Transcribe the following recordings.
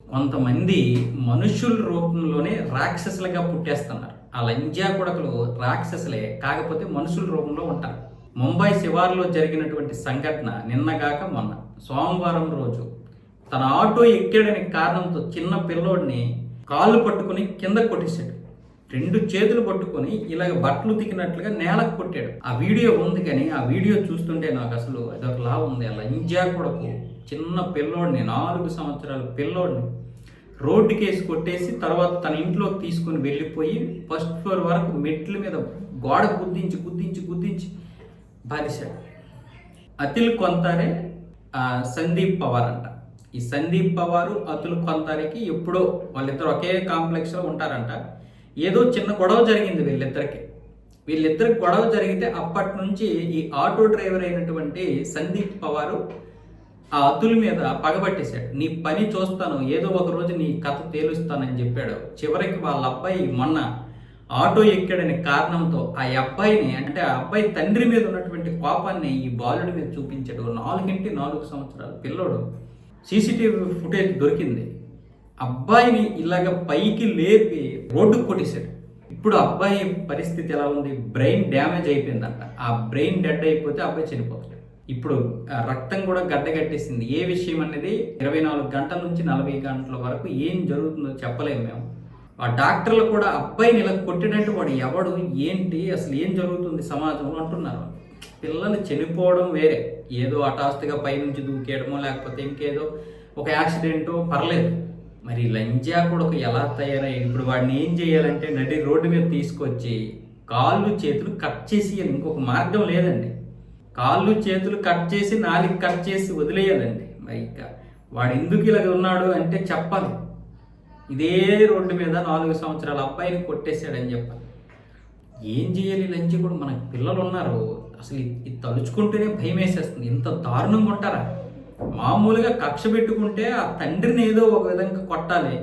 కొంతమంది మనుషుల రూపంలోనే రాక్షసులుగా పుట్టేస్తున్నారు. ఆ లంజా కొడకలు రాక్షసులే, కాకపోతే మనుషుల రూపంలో ఉంటారు. ముంబై శివారులో జరిగినటువంటి సంఘటన నిన్నగాక మొన్న సోమవారం రోజు తన ఆటో ఎక్కాడనే కారణంతో చిన్న పిల్లోడిని కాళ్ళు పట్టుకుని కింద కొట్టేశాడు. 2 చేతులు పట్టుకొని ఇలాగ బట్టలు తికినట్లుగా నేలకు కొట్టాడు. ఆ వీడియో ఉంది, కానీ ఆ వీడియో చూస్తుంటే నాకు అసలు అదొకలా ఉంది. ఆ లంజా కొడకు చిన్న పిల్లోడిని, 4 సంవత్సరాల పిల్లోడిని రోడ్డుకేసి కొట్టేసి తర్వాత తన ఇంట్లోకి తీసుకుని వెళ్ళిపోయి ఫస్ట్ ఫ్లోర్ వరకు మెట్ల మీద గోడ గుద్దించి బాధిశాడు. అతుల్ కొంతారే సందీప్ పవార్ అంట. ఈ సందీప్ పవారు అతుల్ కొంతారేకి ఎప్పుడో వాళ్ళిద్దరు ఒకే కాంప్లెక్స్లో ఉంటారంట. ఏదో చిన్న గొడవ జరిగింది వీళ్ళిద్దరికి గొడవ జరిగితే అప్పటి నుంచి ఈ ఆటో డ్రైవర్ అయినటువంటి సందీప్ పవారు ఆ అతుల్ మీద పగబట్టేశాడు. నీ పని చూస్తాను, ఏదో ఒక రోజు నీ కథ తేలుస్తానని చెప్పాడు. చివరికి వాళ్ళ అబ్బాయి మొన్న ఆటో ఎక్కాడనే కారణంతో ఆ అబ్బాయిని, అంటే ఆ అబ్బాయి తండ్రి మీద ఉన్నటువంటి కోపాన్ని ఈ బాలుడి మీద చూపించాడు. 4 సంవత్సరాల పిల్లోడు. సీసీటీవీ ఫుటేజ్ దొరికింది. అబ్బాయిని ఇలాగ పైకి లేపి రోడ్డుకు కొట్టేశాడు. ఇప్పుడు అబ్బాయి పరిస్థితి ఎలా ఉంది? బ్రెయిన్ డ్యామేజ్ అయిపోయిందంట. ఆ బ్రెయిన్ డెడ్ అయిపోతే అబ్బాయి చనిపోతాడు. ఇప్పుడు రక్తం కూడా గడ్డగట్టేసింది. ఏ విషయం అనేది 24 గంటల నుంచి 40 గంటల వరకు ఏం జరుగుతుందో చెప్పలేము మేము. ఆ డాక్టర్లు కూడా అబ్బాయిని ఇలా కొట్టినట్టు వాడు ఎవడు, ఏంటి, అసలు ఏం జరుగుతుంది సమాజంలో అంటున్నారు. పిల్లలు చనిపోవడం వేరే, ఏదో హఠాత్తుగా పైనుంచి దూకేయడమో లేకపోతే ఇంకేదో ఒక యాక్సిడెంటో పర్లేదు. మరి లంజా కొడుకు ఎలా తయారయ్యాడు? ఇప్పుడు వాడిని ఏం చేయాలంటే నడి రోడ్డు మీద తీసుకొచ్చి కాళ్ళు చేతులు కట్ చేసి, ఇంకొక మార్గం లేదండి. కాళ్ళు చేతులు కట్ చేసి, నాలుగు కట్ చేసి వదిలేయాలండి. మరి ఇంకా వాడు ఎందుకు ఇలాగ ఉన్నాడు అంటే చెప్పాలి. ఇదే రోడ్డు మీద 4 సంవత్సరాల అబ్బాయిని కొట్టేశాడని చెప్పాలి. ఏం చేయాలి? లంచి కూడా మనకు పిల్లలు ఉన్నారు. అసలు ఇది తలుచుకుంటేనే భయం వేసేస్తుంది. ఇంత దారుణంగా ఉంటారా? మామూలుగా కక్ష పెట్టుకుంటే ఆ తండ్రిని ఏదో ఒక విధంగా కొట్టాలి.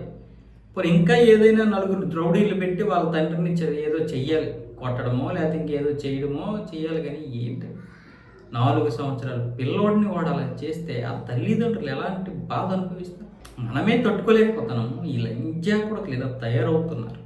మరి ఇంకా ఏదైనా 4 ద్రౌడీలు పెట్టి వాళ్ళ తండ్రిని ఏదో చెయ్యాలి, కొట్టడమో లేకపోతే ఇంకేదో చేయడమో చేయాలి. కానీ ఏంటి, 4 సంవత్సరాల పిల్లోడిని వాడు అలా చేస్తే ఆ తల్లిదండ్రులు ఎలాంటి బాధ అనుభవిస్తారు? మనమే తట్టుకోలేకపోతున్నాము. ఈ లంజా కూడా ఇలా తయారవుతున్నారు.